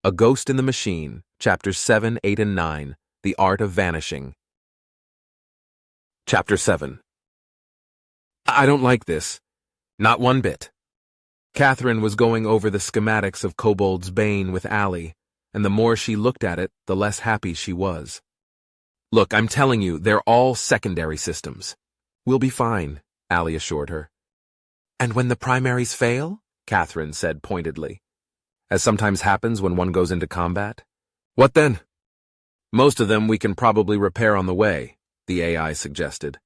A Ghost in the Machine, Chapters 7, 8, and 9, The Art of Vanishing. Chapter 7. I don't like this. Not one bit. Catherine was going over the schematics of Kobold's Bane with Allie, and the more she looked at it, the less happy she was. Look, I'm telling you, they're all secondary systems. We'll be fine, Allie assured her. And when the primaries fail? Catherine said pointedly. As sometimes happens when one goes into combat. What then? Most of them we can probably repair on the way, the AI suggested.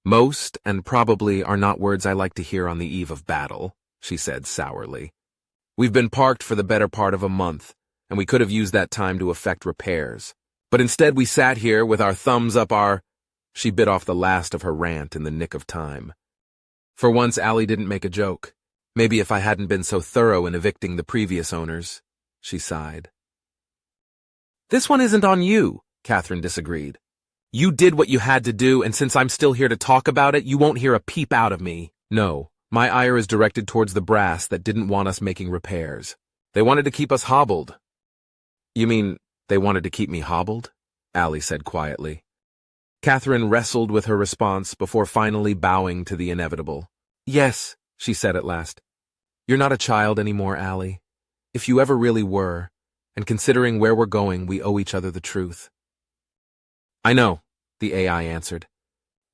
Most and probably are not words I like to hear on the eve of battle, she said sourly. We've been parked for the better part of a month, and we could have used that time to effect repairs. But instead we sat here with our thumbs up our... She bit off the last of her rant in the nick of time. For once, Allie didn't make a joke. Maybe if I hadn't been so thorough in evicting the previous owners, she sighed. This one isn't on you, Catherine disagreed. You did what you had to do, and since I'm still here to talk about it, you won't hear a peep out of me. No, my ire is directed towards the brass that didn't want us making repairs. They wanted to keep us hobbled. You mean they wanted to keep me hobbled? Allie said quietly. Catherine wrestled with her response before finally bowing to the inevitable. Yes, she said at last. You're not a child anymore, Allie. If you ever really were, and considering where we're going, we owe each other the truth. I know, the AI answered.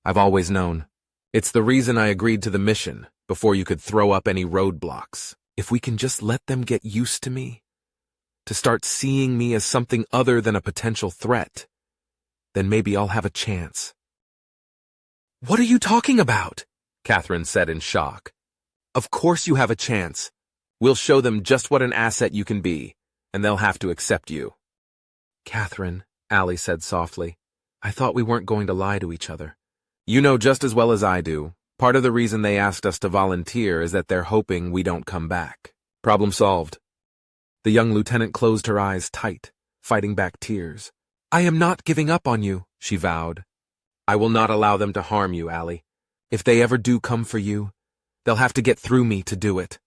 I've always known. It's the reason I agreed to the mission, before you could throw up any roadblocks. If we can just let them get used to me, to start seeing me as something other than a potential threat, then maybe I'll have a chance. What are you talking about? Catherine said in shock. Of course you have a chance. We'll show them just what an asset you can be, and they'll have to accept you. Catherine, Allie said softly, I thought we weren't going to lie to each other. You know just as well as I do. Part of the reason they asked us to volunteer is that they're hoping we don't come back. Problem solved. The young lieutenant closed her eyes tight, fighting back tears. I am not giving up on you, she vowed. I will not allow them to harm you, Allie. If they ever do come for you, they'll have to get through me to do it.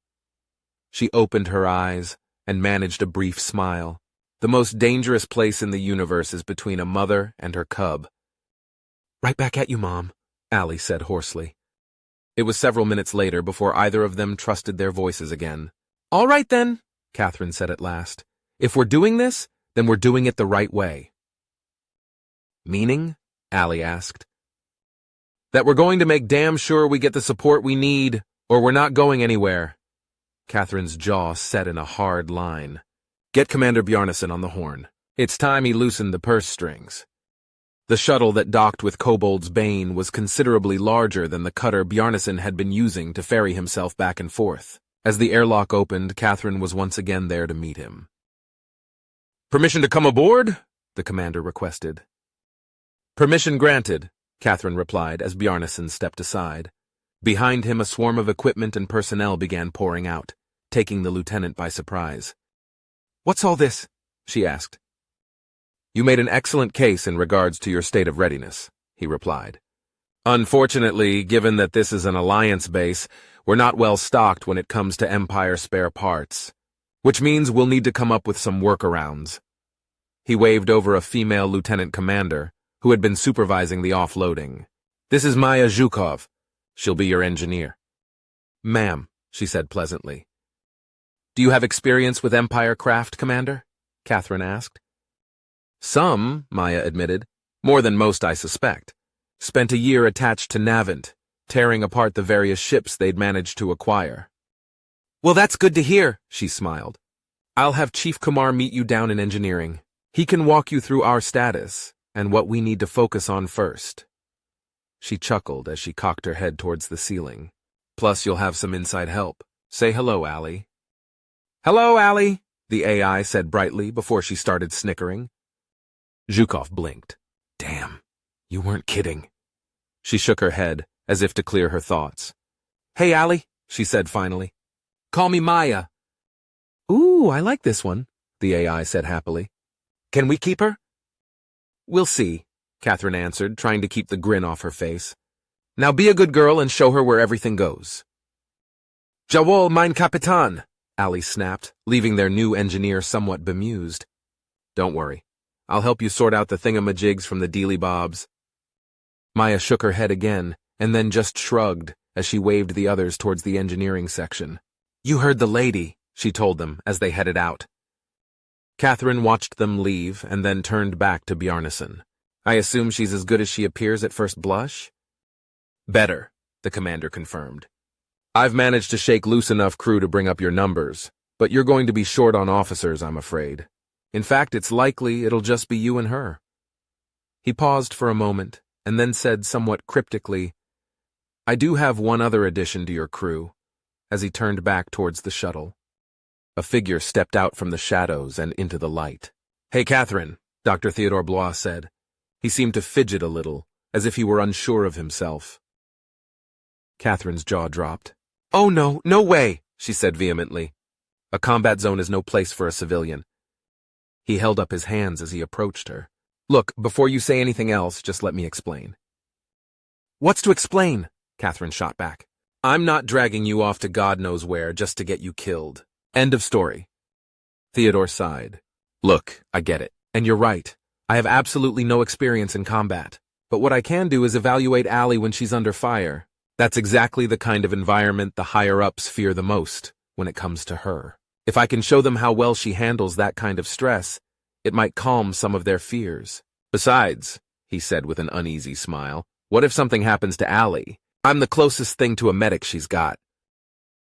She opened her eyes and managed a brief smile. The most dangerous place in the universe is between a mother and her cub. Right back at you, Mom, Allie said hoarsely. It was several minutes later before either of them trusted their voices again. All right then, Catherine said at last. If we're doing this, then we're doing it the right way. Meaning? Allie asked. That we're going to make damn sure we get the support we need, or we're not going anywhere. Catherine's jaw set in a hard line. Get Commander Bjarnason on the horn. It's time he loosened the purse strings. The shuttle that docked with Kobold's Bane was considerably larger than the cutter Bjarnason had been using to ferry himself back and forth. As the airlock opened, Catherine was once again there to meet him. Permission to come aboard? The commander requested. Permission granted, Catherine replied as Bjarnason stepped aside. Behind him, a swarm of equipment and personnel began pouring out, taking the lieutenant by surprise. What's all this? She asked. You made an excellent case in regards to your state of readiness, he replied. Unfortunately, given that this is an alliance base, we're not well stocked when it comes to Empire spare parts, which means we'll need to come up with some workarounds. He waved over a female lieutenant commander, who had been supervising the offloading. This is Maya Zhukov. She'll be your engineer. Ma'am, she said pleasantly. Do you have experience with Empire craft, Commander? Catherine asked. Some, Maya admitted. More than most, I suspect. Spent a year attached to Navant, tearing apart the various ships they'd managed to acquire. Well, that's good to hear, she smiled. I'll have Chief Kumar meet you down in engineering. He can walk you through our status and what we need to focus on first. She chuckled as she cocked her head towards the ceiling. Plus, you'll have some inside help. Say hello, Allie. Hello, Allie, the AI said brightly before she started snickering. Zhukov blinked. Damn, you weren't kidding. She shook her head, as if to clear her thoughts. Hey, Allie, she said finally. Call me Maya. Ooh, I like this one, the AI said happily. Can we keep her? We'll see, Catherine answered, trying to keep the grin off her face. Now be a good girl and show her where everything goes. Jawohl, mein Kapitan, Ali snapped, leaving their new engineer somewhat bemused. Don't worry. I'll help you sort out the thingamajigs from the dealy-bobs. Maya shook her head again, and then just shrugged as she waved the others towards the engineering section. You heard the lady, she told them as they headed out. Catherine watched them leave and then turned back to Bjarnason. I assume she's as good as she appears at first blush? Better, the commander confirmed. I've managed to shake loose enough crew to bring up your numbers, but you're going to be short on officers, I'm afraid. In fact, it's likely it'll just be you and her. He paused for a moment and then said somewhat cryptically, I do have one other addition to your crew, as he turned back towards the shuttle. A figure stepped out from the shadows and into the light. Hey, Catherine, Dr. Theodore Blois said. He seemed to fidget a little, as if he were unsure of himself. Catherine's jaw dropped. Oh no, no way, she said vehemently. A combat zone is no place for a civilian. He held up his hands as he approached her. Look, before you say anything else, just let me explain. What's to explain? Catherine shot back. I'm not dragging you off to God knows where just to get you killed. End of story. Theodore sighed. Look, I get it. And you're right. I have absolutely no experience in combat. But what I can do is evaluate Allie when she's under fire. That's exactly the kind of environment the higher-ups fear the most when it comes to her. If I can show them how well she handles that kind of stress, it might calm some of their fears. Besides, he said with an uneasy smile, what if something happens to Allie? I'm the closest thing to a medic she's got.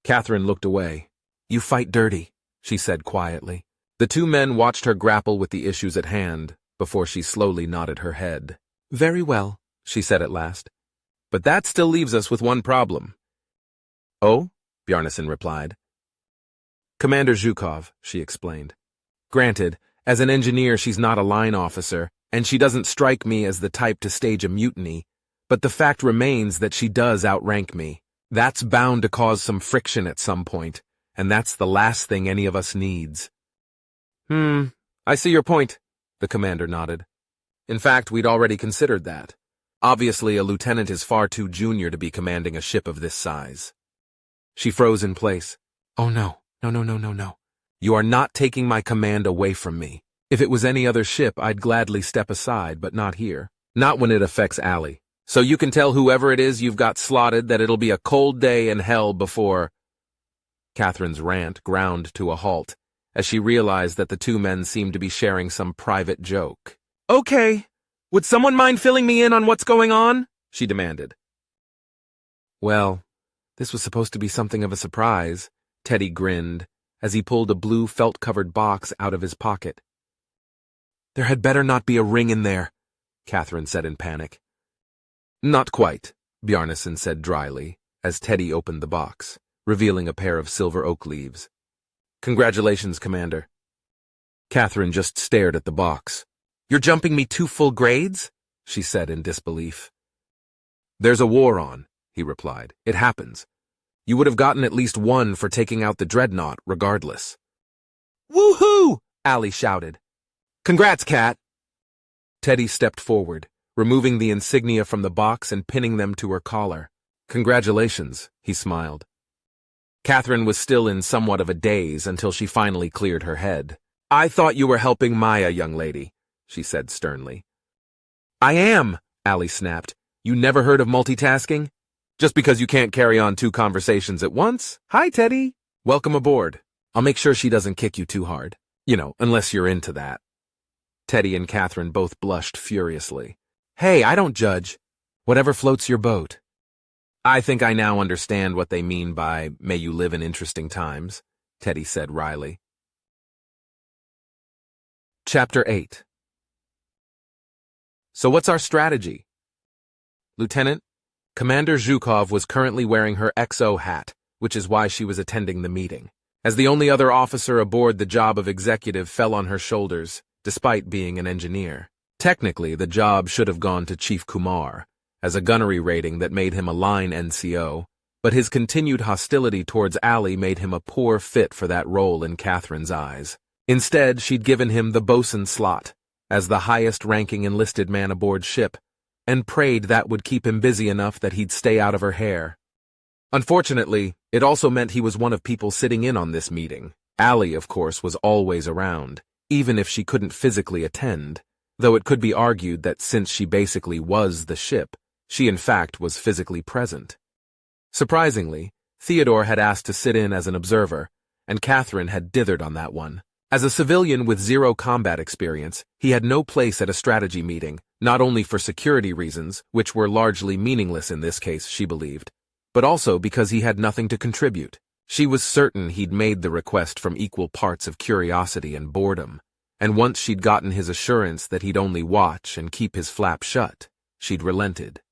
Catherine looked away. You fight dirty, she said quietly. The two men watched her grapple with the issues at hand before she slowly nodded her head. Very well, she said at last. But that still leaves us with one problem. Oh? Bjarnason replied. Commander Zhukov, she explained. Granted, as an engineer she's not a line officer, and she doesn't strike me as the type to stage a mutiny, but the fact remains that she does outrank me. That's bound to cause some friction at some point, and that's the last thing any of us needs. I see your point, the commander nodded. In fact, we'd already considered that. Obviously, a lieutenant is far too junior to be commanding a ship of this size. She froze in place. Oh no, no. You are not taking my command away from me. If it was any other ship, I'd gladly step aside, but not here. Not when it affects Allie. So you can tell whoever it is you've got slotted that it'll be a cold day in hell before... Catherine's rant ground to a halt, as she realized that the two men seemed to be sharing some private joke. Okay. Would someone mind filling me in on what's going on? She demanded. Well, this was supposed to be something of a surprise, Teddy grinned, as he pulled a blue felt-covered box out of his pocket. There had better not be a ring in there, Catherine said in panic. Not quite, Bjarnason said dryly, as Teddy opened the box, revealing a pair of silver oak leaves. Congratulations, Commander. Catherine just stared at the box. You're jumping me 2 full grades? She said in disbelief. There's a war on, he replied. It happens. You would have gotten at least 1 for taking out the dreadnought, regardless. Woohoo! Allie shouted. Congrats, Cat! Teddy stepped forward, removing the insignia from the box and pinning them to her collar. Congratulations, he smiled. Catherine was still in somewhat of a daze until she finally cleared her head. I thought you were helping Maya, young lady, she said sternly. I am, Allie snapped. You never heard of multitasking? Just because you can't carry on 2 conversations at once? Hi, Teddy. Welcome aboard. I'll make sure she doesn't kick you too hard. Unless you're into that. Teddy and Catherine both blushed furiously. Hey, I don't judge. Whatever floats your boat. I think I now understand what they mean by, may you live in interesting times, Teddy said wryly. Chapter 8. So what's our strategy? Lieutenant, Commander Zhukov was currently wearing her XO hat, which is why she was attending the meeting. As the only other officer aboard, the job of executive fell on her shoulders, despite being an engineer. Technically, the job should have gone to Chief Kumar, as a gunnery rating that made him a line NCO, but his continued hostility towards Allie made him a poor fit for that role in Catherine's eyes. Instead, she'd given him the bosun slot, as the highest-ranking enlisted man aboard ship, and prayed that would keep him busy enough that he'd stay out of her hair. Unfortunately, it also meant he was one of people sitting in on this meeting. Allie, of course, was always around, even if she couldn't physically attend, though it could be argued that since she basically was the ship, she in fact was physically present. Surprisingly, Theodore had asked to sit in as an observer, and Catherine had dithered on that one. As a civilian with zero combat experience, he had no place at a strategy meeting, not only for security reasons, which were largely meaningless in this case, she believed, but also because he had nothing to contribute. She was certain he'd made the request from equal parts of curiosity and boredom, and once she'd gotten his assurance that he'd only watch and keep his flap shut, she'd relented.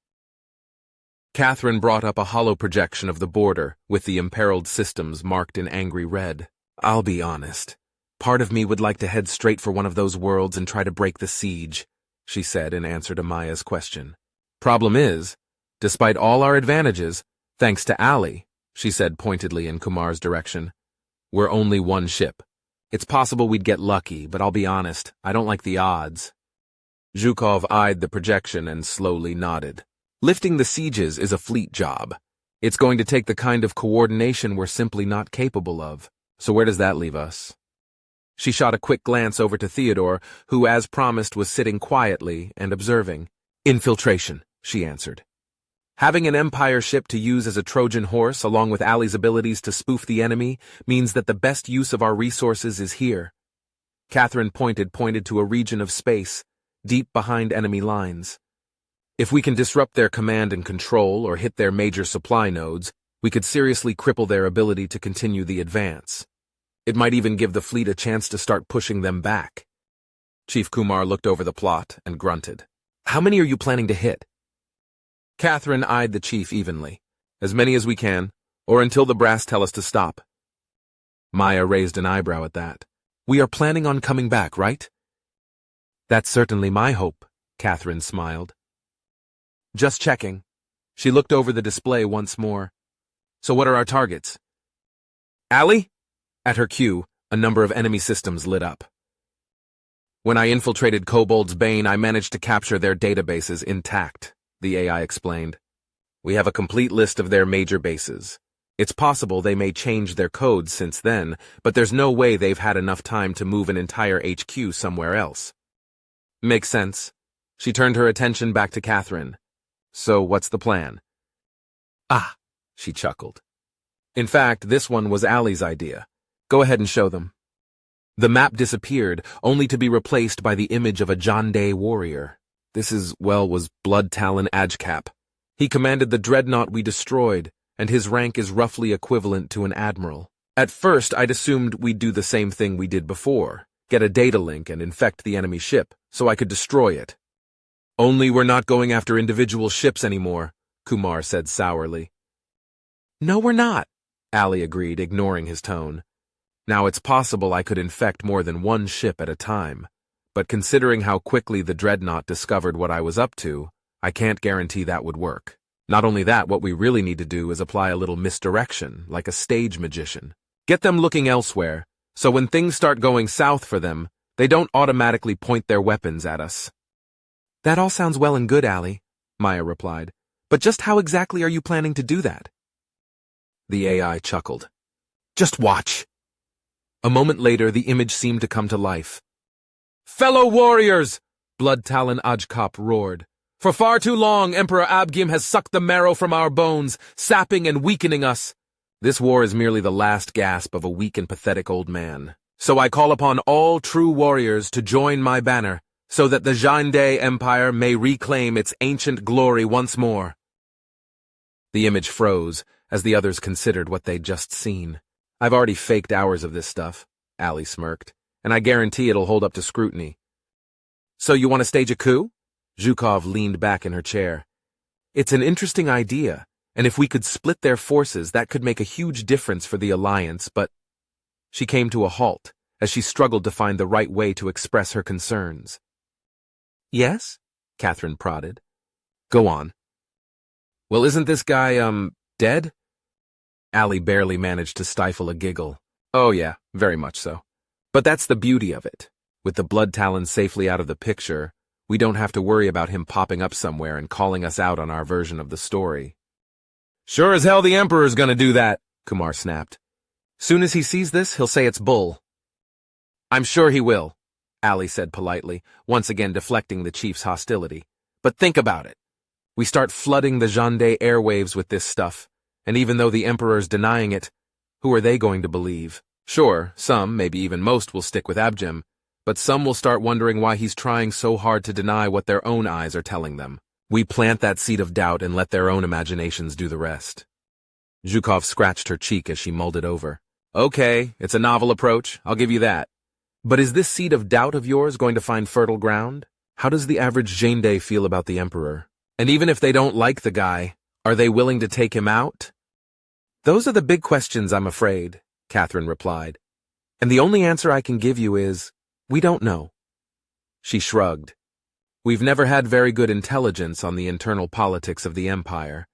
Catherine brought up a hollow projection of the border, with the imperiled systems marked in angry red. I'll be honest. Part of me would like to head straight for one of those worlds and try to break the siege, she said in answer to Maya's question. Problem is, despite all our advantages, thanks to Allie, she said pointedly in Kumar's direction, we're only one ship. It's possible we'd get lucky, but I'll be honest, I don't like the odds. Zhukov eyed the projection and slowly nodded. Lifting the sieges is a fleet job. It's going to take the kind of coordination we're simply not capable of. So where does that leave us? She shot a quick glance over to Theodore, who, as promised, was sitting quietly and observing. Infiltration, she answered. Having an Empire ship to use as a Trojan horse, along with Allie's abilities to spoof the enemy, means that the best use of our resources is here. Catherine pointed to a region of space, deep behind enemy lines. If we can disrupt their command and control or hit their major supply nodes, we could seriously cripple their ability to continue the advance. It might even give the fleet a chance to start pushing them back. Chief Kumar looked over the plot and grunted. How many are you planning to hit? Catherine eyed the chief evenly. As many as we can, or until the brass tell us to stop. Maya raised an eyebrow at that. We are planning on coming back, right? That's certainly my hope, Catherine smiled. Just checking. She looked over the display once more. So what are our targets? Allie? At her cue, a number of enemy systems lit up. When I infiltrated Kobold's Bane, I managed to capture their databases intact, the AI explained. We have a complete list of their major bases. It's possible they may change their codes since then, but there's no way they've had enough time to move an entire HQ somewhere else. Makes sense. She turned her attention back to Catherine. So what's the plan? Ah, she chuckled. In fact, this one was Allie's idea. Go ahead and show them. The map disappeared, only to be replaced by the image of a Jande warrior. This was Blood Talon Ajkap. He commanded the dreadnought we destroyed, and his rank is roughly equivalent to an admiral. At first, I'd assumed we'd do the same thing we did before, get a data link and infect the enemy ship, so I could destroy it. Only we're not going after individual ships anymore, Kumar said sourly. No, we're not, Allie agreed, ignoring his tone. Now, it's possible I could infect more than one ship at a time, but considering how quickly the dreadnought discovered what I was up to, I can't guarantee that would work. Not only that, what we really need to do is apply a little misdirection, like a stage magician. Get them looking elsewhere, so when things start going south for them, they don't automatically point their weapons at us. That all sounds well and good, Allie, Maya replied. But just how exactly are you planning to do that? The AI chuckled. Just watch. A moment later, the image seemed to come to life. Fellow warriors! Blood Talon Ajkap roared. For far too long, Emperor Abgim has sucked the marrow from our bones, sapping and weakening us. This war is merely the last gasp of a weak and pathetic old man. So I call upon all true warriors to join my banner, so that the Jande Empire may reclaim its ancient glory once more. The image froze, as the others considered what they'd just seen. I've already faked hours of this stuff, Allie smirked, and I guarantee it'll hold up to scrutiny. So you want to stage a coup? Zhukov leaned back in her chair. It's an interesting idea, and if we could split their forces, that could make a huge difference for the Alliance, but... She came to a halt, as she struggled to find the right way to express her concerns. Yes? Catherine prodded. Go on. Well, isn't this guy, dead? Allie barely managed to stifle a giggle. Oh yeah, very much so. But that's the beauty of it. With the Blood Talon safely out of the picture, we don't have to worry about him popping up somewhere and calling us out on our version of the story. Sure as hell the Emperor's gonna do that, Kumar snapped. Soon as he sees this, he'll say it's bull. I'm sure he will, Ali said politely, once again deflecting the chief's hostility. But think about it. We start flooding the Zhande airwaves with this stuff, and even though the Emperor's denying it, who are they going to believe? Sure, some, maybe even most, will stick with Abjem, but some will start wondering why he's trying so hard to deny what their own eyes are telling them. We plant that seed of doubt and let their own imaginations do the rest. Zhukov scratched her cheek as she mulled it over. Okay, it's a novel approach, I'll give you that. But is this seed of doubt of yours going to find fertile ground? How does the average Zhande feel about the Emperor? And even if they don't like the guy, are they willing to take him out? Those are the big questions, I'm afraid, Catherine replied. And the only answer I can give you is, we don't know. She shrugged. We've never had very good intelligence on the internal politics of the empire,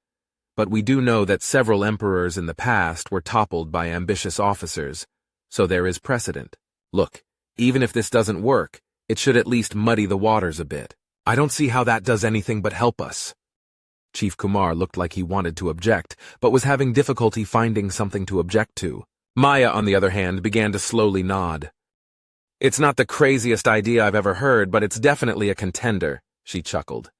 but we do know that several emperors in the past were toppled by ambitious officers, so there is precedent. Look, even if this doesn't work, it should at least muddy the waters a bit. I don't see how that does anything but help us. Chief Kumar looked like he wanted to object, but was having difficulty finding something to object to. Maya, on the other hand, began to slowly nod. It's not the craziest idea I've ever heard, but it's definitely a contender, she chuckled.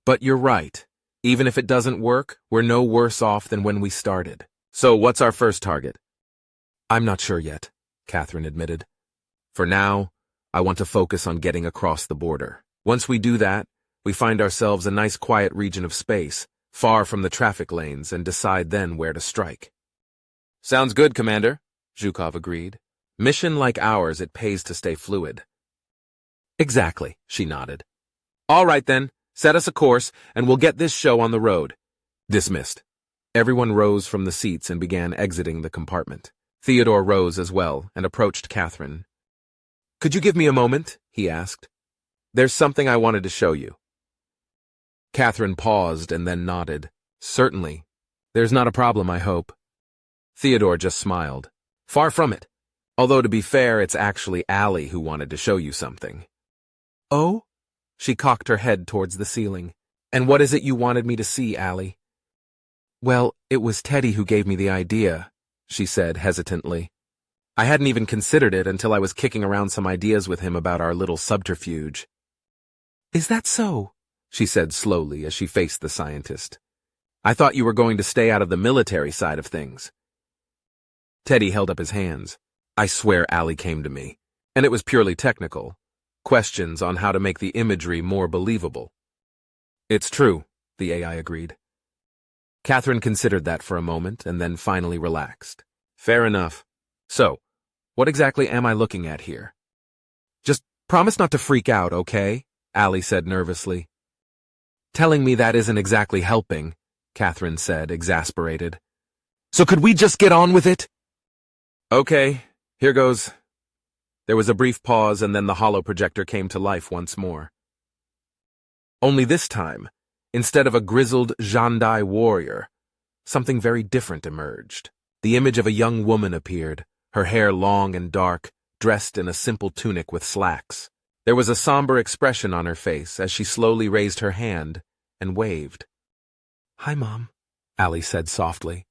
But you're right. Even if it doesn't work, we're no worse off than when we started. So what's our first target? I'm not sure yet, Catherine admitted. For now, I want to focus on getting across the border. Once we do that, we find ourselves a nice quiet region of space, far from the traffic lanes, and decide then where to strike. Sounds good, Commander, Zhukov agreed. Mission like ours, it pays to stay fluid. Exactly, she nodded. All right then, set us a course, and we'll get this show on the road. Dismissed. Everyone rose from the seats and began exiting the compartment. Theodore rose as well and approached Catherine. Could you give me a moment? He asked. There's something I wanted to show you. Catherine paused and then nodded. Certainly. There's not a problem, I hope. Theodore just smiled. Far from it. Although to be fair, it's actually Ali who wanted to show you something. Oh? She cocked her head towards the ceiling. And what is it you wanted me to see, Ali? Well, it was Teddy who gave me the idea, she said hesitantly. I hadn't even considered it until I was kicking around some ideas with him about our little subterfuge. Is that so? She said slowly as she faced the scientist. I thought you were going to stay out of the military side of things. Teddy held up his hands. I swear Ali came to me, and it was purely technical. Questions on how to make the imagery more believable. It's true, the AI agreed. Catherine considered that for a moment and then finally relaxed. Fair enough. So, what exactly am I looking at here? Just promise not to freak out, okay? Ali said nervously. Telling me that isn't exactly helping, Catherine said, exasperated. So could we just get on with it? Okay, here goes. There was a brief pause and then the holo projector came to life once more. Only this time, instead of a grizzled Zhandai warrior, something very different emerged. The image of a young woman appeared, her hair long and dark, dressed in a simple tunic with slacks. There was a somber expression on her face as she slowly raised her hand and waved. Hi, Mom, Ali said softly.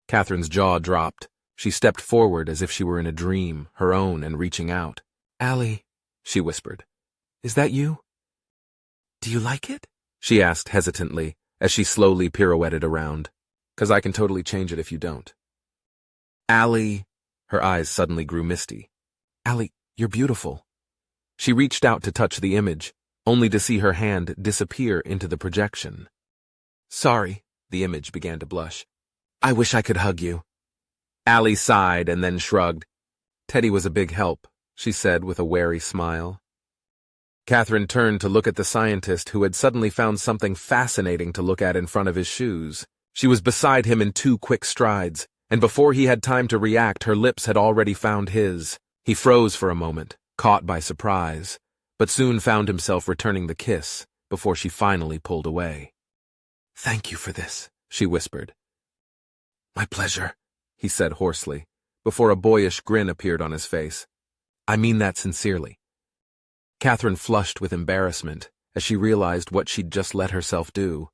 Catherine's jaw dropped. She stepped forward as if she were in a dream, her own, and reaching out. Ali, she whispered. Is that you? Do you like it? She asked hesitantly as she slowly pirouetted around. 'Cause I can totally change it if you don't. Ali, her eyes suddenly grew misty. Ali, you're beautiful. She reached out to touch the image, only to see her hand disappear into the projection. Sorry, the image began to blush. I wish I could hug you. Ali sighed and then shrugged. Teddy was a big help, she said with a wary smile. Catherine turned to look at the scientist who had suddenly found something fascinating to look at in front of his shoes. She was beside him in 2 quick strides, and before he had time to react, her lips had already found his. He froze for a moment, caught by surprise, but soon found himself returning the kiss before she finally pulled away. Thank you for this, she whispered. My pleasure, he said hoarsely, before a boyish grin appeared on his face. I mean that sincerely. Catherine flushed with embarrassment as she realized what she'd just let herself do.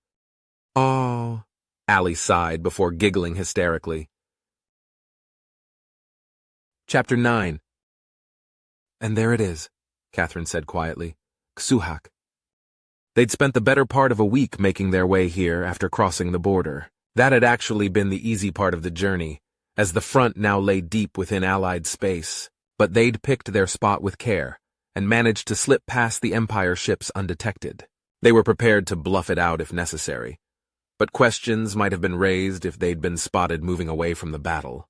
Oh, Allie sighed before giggling hysterically. Chapter 9. And there it is, Catherine said quietly. Hewholooksskyward. They'd spent the better part of a week making their way here after crossing the border. That had actually been the easy part of the journey, as the front now lay deep within Allied space. But they'd picked their spot with care, and managed to slip past the Empire ships undetected. They were prepared to bluff it out if necessary, but questions might have been raised if they'd been spotted moving away from the battle.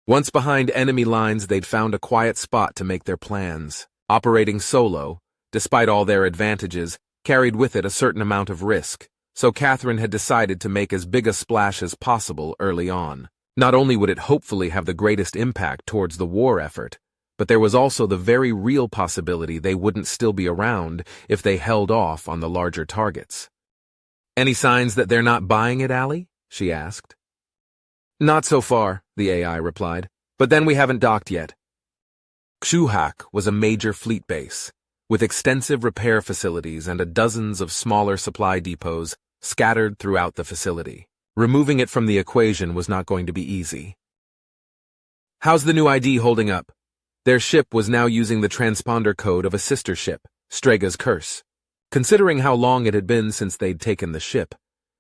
Once behind enemy lines, they'd found a quiet spot to make their plans. Operating solo, despite all their advantages, carried with it a certain amount of risk, so Catherine had decided to make as big a splash as possible early on. Not only would it hopefully have the greatest impact towards the war effort, but there was also the very real possibility they wouldn't still be around if they held off on the larger targets. Any signs that they're not buying it, Allie? She asked. Not so far, the AI replied, but then we haven't docked yet. Hewholooksskyward was a major fleet base, with extensive repair facilities and dozens of smaller supply depots scattered throughout the facility. Removing it from the equation was not going to be easy. How's the new ID holding up? Their ship was now using the transponder code of a sister ship, Strega's Curse. Considering how long it had been since they'd taken the ship,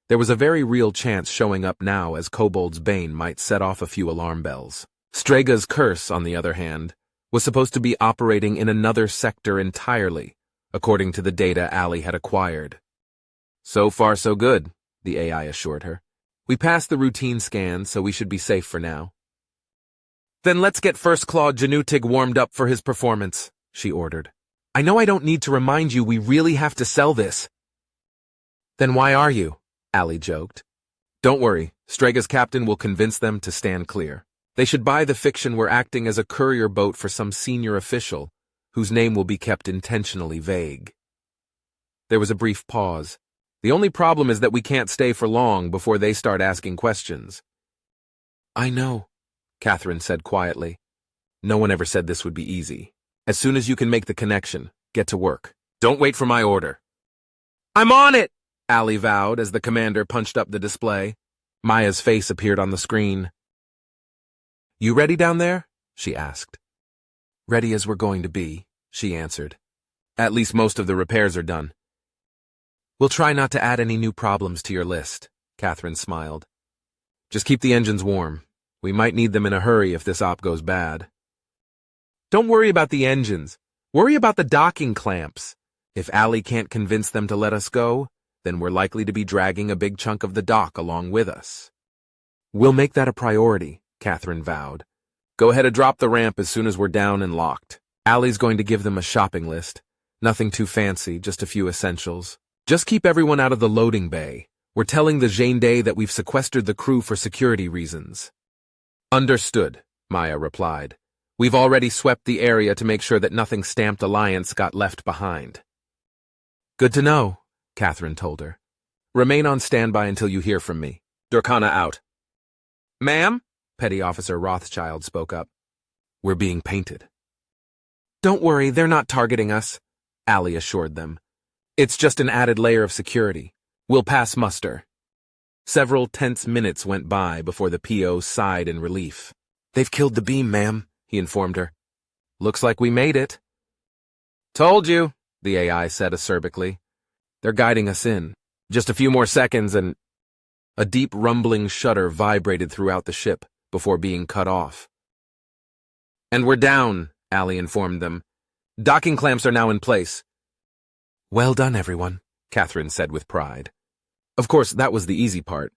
there was a very real chance showing up now as Kobold's Bane might set off a few alarm bells. Strega's Curse, on the other hand, was supposed to be operating in another sector entirely, according to the data Allie had acquired. So far so good, the AI assured her. We passed the routine scan, so we should be safe for now. Then let's get First Claw Janutig warmed up for his performance, she ordered. I know I don't need to remind you we really have to sell this. Then why are you? Allie joked. Don't worry, Strega's captain will convince them to stand clear. They should buy the fiction we're acting as a courier boat for some senior official, whose name will be kept intentionally vague. There was a brief pause. The only problem is that we can't stay for long before they start asking questions. I know, Catherine said quietly. No one ever said this would be easy. As soon as you can make the connection, get to work. Don't wait for my order. I'm on it, Allie vowed as the commander punched up the display. Maya's face appeared on the screen. You ready down there? She asked. Ready as we're going to be, she answered. At least most of the repairs are done. We'll try not to add any new problems to your list, Catherine smiled. Just keep the engines warm. We might need them in a hurry if this op goes bad. Don't worry about the engines. Worry about the docking clamps. If Allie can't convince them to let us go, then we're likely to be dragging a big chunk of the dock along with us. We'll make that a priority, Catherine vowed. Go ahead and drop the ramp as soon as we're down and locked. Allie's going to give them a shopping list. Nothing too fancy, just a few essentials. Just keep everyone out of the loading bay. We're telling the Gendarme that we've sequestered the crew for security reasons. Understood, Maya replied. We've already swept the area to make sure that nothing stamped Alliance got left behind. Good to know, Catherine told her. Remain on standby until you hear from me. Durkana out. Ma'am? Petty Officer Rothschild spoke up. We're being painted. Don't worry, they're not targeting us, Allie assured them. It's just an added layer of security. We'll pass muster. Several tense minutes went by before the PO sighed in relief. They've killed the beam, ma'am, he informed her. Looks like we made it. Told you, the AI said acerbically. They're guiding us in. Just a few more seconds and... A deep rumbling shudder vibrated throughout the ship before being cut off. And we're down, Allie informed them. Docking clamps are now in place. Well done, everyone, Catherine said with pride. Of course, that was the easy part.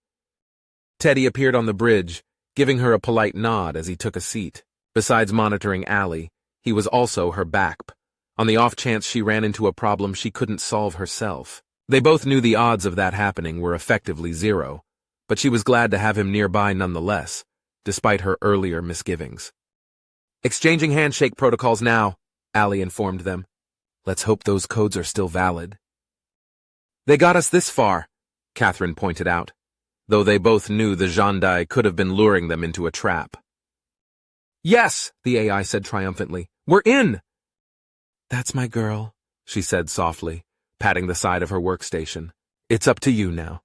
Teddy appeared on the bridge, giving her a polite nod as he took a seat. Besides monitoring Allie, he was also her backup, on the off chance she ran into a problem she couldn't solve herself. They both knew the odds of that happening were effectively zero, but she was glad to have him nearby nonetheless, despite her earlier misgivings. Exchanging handshake protocols now, Allie informed them. Let's hope those codes are still valid. They got us this far, Catherine pointed out, though they both knew the Gendarme could have been luring them into a trap. Yes, the AI said triumphantly. We're in! That's my girl, she said softly, patting the side of her workstation. It's up to you now.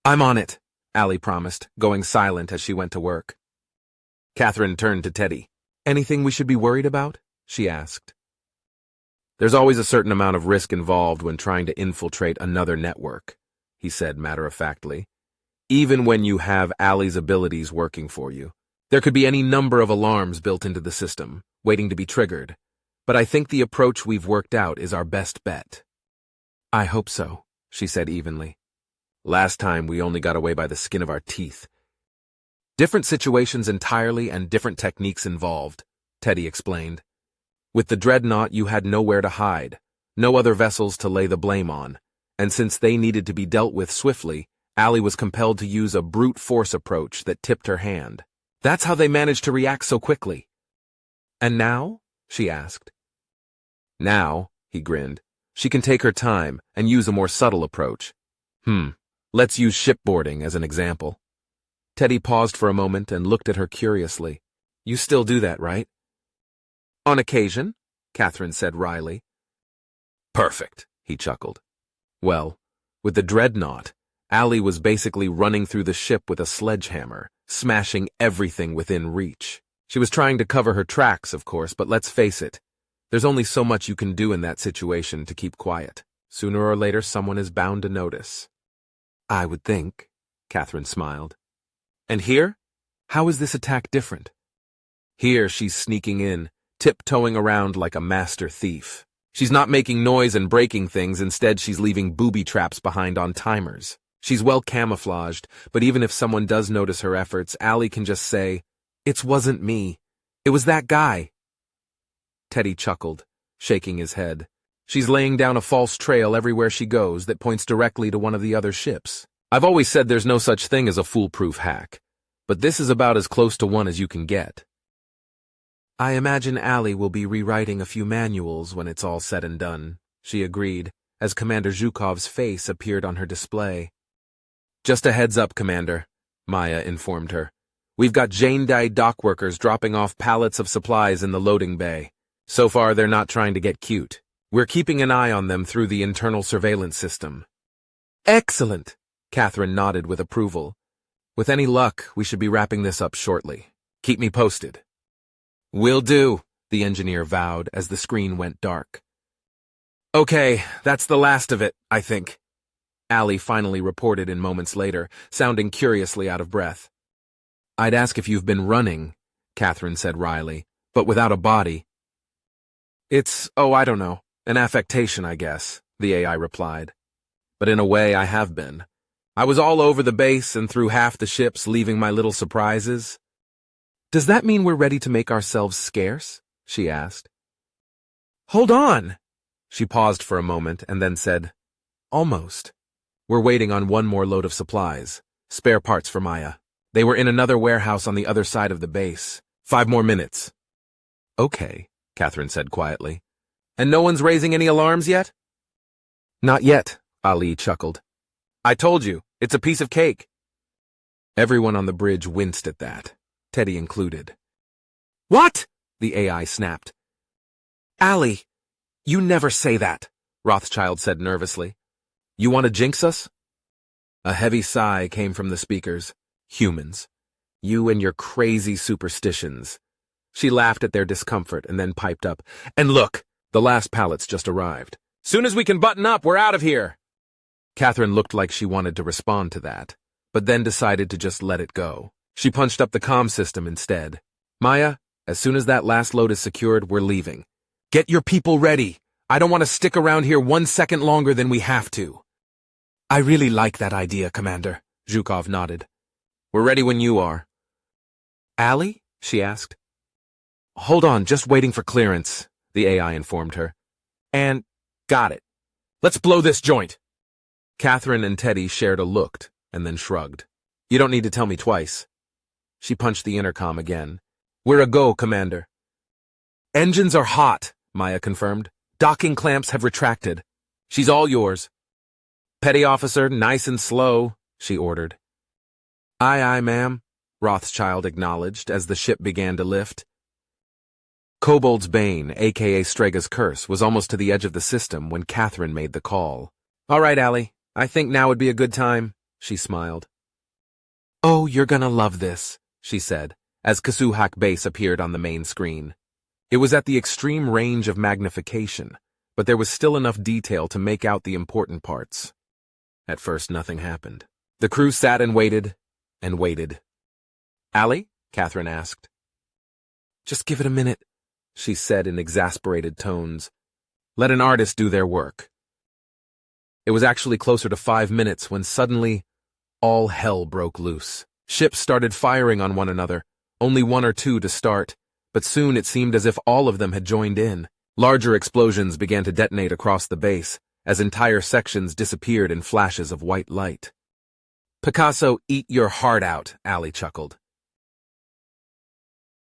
I'm on it, Allie promised, going silent as she went to work. Catherine turned to Teddy. Anything we should be worried about? She asked. There's always a certain amount of risk involved when trying to infiltrate another network, he said matter-of-factly. Even when you have Allie's abilities working for you. There could be any number of alarms built into the system, waiting to be triggered. But I think the approach we've worked out is our best bet. I hope so, she said evenly. Last time we only got away by the skin of our teeth. Different situations entirely and different techniques involved, Teddy explained. With the dreadnought you had nowhere to hide, no other vessels to lay the blame on, and since they needed to be dealt with swiftly, Allie was compelled to use a brute force approach that tipped her hand. That's how they managed to react so quickly. And now? She asked. Now, he grinned, she can take her time and use a more subtle approach. Let's use shipboarding as an example. Teddy paused for a moment and looked at her curiously. You still do that, right? On occasion, Catherine said wryly. Perfect, he chuckled. Well, with the dreadnought, Allie was basically running through the ship with a sledgehammer, smashing everything within reach. She was trying to cover her tracks, of course, but let's face it, there's only so much you can do in that situation to keep quiet. Sooner or later, someone is bound to notice. I would think, Catherine smiled. And here? How is this attack different? Here she's sneaking in, tiptoeing around like a master thief. She's not making noise and breaking things, instead she's leaving booby traps behind on timers. She's well camouflaged, but even if someone does notice her efforts, Allie can just say, "It wasn't me. It was that guy." Teddy chuckled, shaking his head. She's laying down a false trail everywhere she goes that points directly to one of the other ships. I've always said there's no such thing as a foolproof hack, but this is about as close to one as you can get. I imagine Allie will be rewriting a few manuals when it's all said and done, she agreed, as Commander Zhukov's face appeared on her display. Just a heads up, Commander, Maya informed her. We've got Jane-Dai dockworkers dropping off pallets of supplies in the loading bay. So far, they're not trying to get cute. We're keeping an eye on them through the internal surveillance system. Excellent, Catherine nodded with approval. With any luck, we should be wrapping this up shortly. Keep me posted. Will do, the engineer vowed as the screen went dark. Okay, that's the last of it, I think. Allie finally reported in moments later, sounding curiously out of breath. I'd ask if you've been running, Catherine said wryly, but without a body. It's, I don't know, an affectation, I guess, the AI replied. But in a way, I have been. I was all over the base and through half the ships, leaving my little surprises. Does that mean we're ready to make ourselves scarce? She asked. Hold on! She paused for a moment and then said, Almost. We're waiting on one more load of supplies, spare parts for Maya. They were in another warehouse on the other side of the base. 5 more minutes. Okay, Catherine said quietly. And no one's raising any alarms yet? Not yet, Ali chuckled. I told you, it's a piece of cake. Everyone on the bridge winced at that, Teddy included. What? The AI snapped. Ali, you never say that, Rothschild said nervously. You want to jinx us? A heavy sigh came from the speakers. Humans. You and your crazy superstitions. She laughed at their discomfort and then piped up. And look, the last pallets just arrived. Soon as we can button up, we're out of here. Catherine looked like she wanted to respond to that, but then decided to just let it go. She punched up the comm system instead. Maya, as soon as that last load is secured, we're leaving. Get your people ready. I don't want to stick around here 1 second longer than we have to. I really like that idea, Commander, Zhukov nodded. We're ready when you are. Allie? She asked. Hold on, just waiting for clearance, the AI informed her. And, got it. Let's blow this joint. Catherine and Teddy shared a look and then shrugged. You don't need to tell me twice. She punched the intercom again. We're a go, Commander. Engines are hot, Maya confirmed. Docking clamps have retracted. She's all yours. Petty officer, nice and slow, she ordered. Aye, aye, ma'am, Rothschild acknowledged as the ship began to lift. Kobold's Bane, a.k.a. Strega's Curse, was almost to the edge of the system when Catherine made the call. All right, Allie, I think now would be a good time, she smiled. "Oh, you're gonna love this," she said, as Kasuhak Base appeared on the main screen. It was at the extreme range of magnification, but there was still enough detail to make out the important parts. At first, nothing happened. The crew sat and waited, and waited. "Allie?" Catherine asked. "Just give it a minute," she said in exasperated tones. "Let an artist do their work." It was actually closer to 5 minutes when suddenly, all hell broke loose. Ships started firing on one another, only one or two to start, but soon it seemed as if all of them had joined in. Larger explosions began to detonate across the base, as entire sections disappeared in flashes of white light. "Picasso, eat your heart out," Allie chuckled.